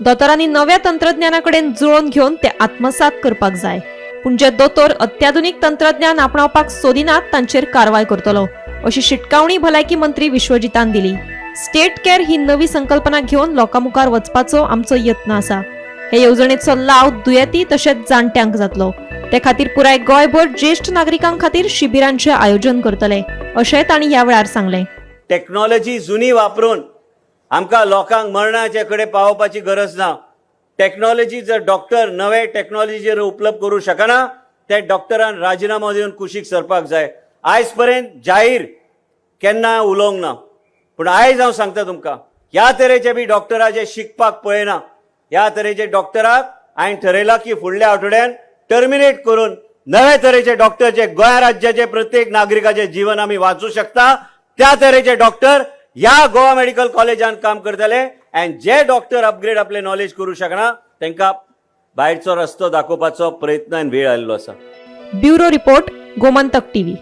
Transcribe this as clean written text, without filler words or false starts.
दोतोरांनी नव्या तंत्रज्ञानाकडेन जुळोवन घेवन ते आत्मसात करपाक जाय, पूण जे दोतोर अत्याधुनीक तंत्रज्ञान आपणावपाक सोदिनात तांचेर कारवाय करतलो, अशी शिटकावणी भलायकी मंत्री विश्वजितान दिली। स्टेट केअर ही नवी संकल्पना घेवन लोकांमुखार वचपाचो आमचो यत्न आसा। हे येवजणेचो लाव दुयेती तशेंच जाणट्यांक जातलो। ते खातीर पुराय गोंयभर ज्येष्ठ नागरिकांक खातीर शिबिरांचे आयोजन करतले, अशेंय तांणी ह्या वेळार सांगलें। टेक्नॉलॉजी जुनी वापरून आमकां लोकांक मरणाचे कडेन पावोवपाची गरज ना। टेक्नॉलॉजी जर डॉक्टर नवे टेक्नॉलॉजीचेर उपलब्ध करूं शकना, ते डॉक्टरान राजिनामो दिवन कुशीक सरपाक जाय। आयज पर्यंत जाहीर केन्ना उलोवंक ना, पूण आयज हांव सांगता तुमकां, ह्या तरेचे बी डॉक्टरा जे शिकपाक पळयना, ह्या तरेचे डॉक्टराक हांवें ठरयलां की फुडल्या आठवड्यान टर्मिनेट करून नवे तरेचे डॉक्टर जे गोंय राज्याचे प्रत्येक नागरिकाचे जीवन आमी वाचूं शकता, त्या तरेचे डॉक्टर ह्या गोवा मेडिकल कॉलेजान काम करतले। आनी जे डॉक्टर अपग्रेड आपले नॉलेज करूं शकना, तांकां भायरचो रस्तो दाखोवपाचो प्रयत्न आनी वेळ आयिल्लो आसा। Bureau report, Gomantak TV.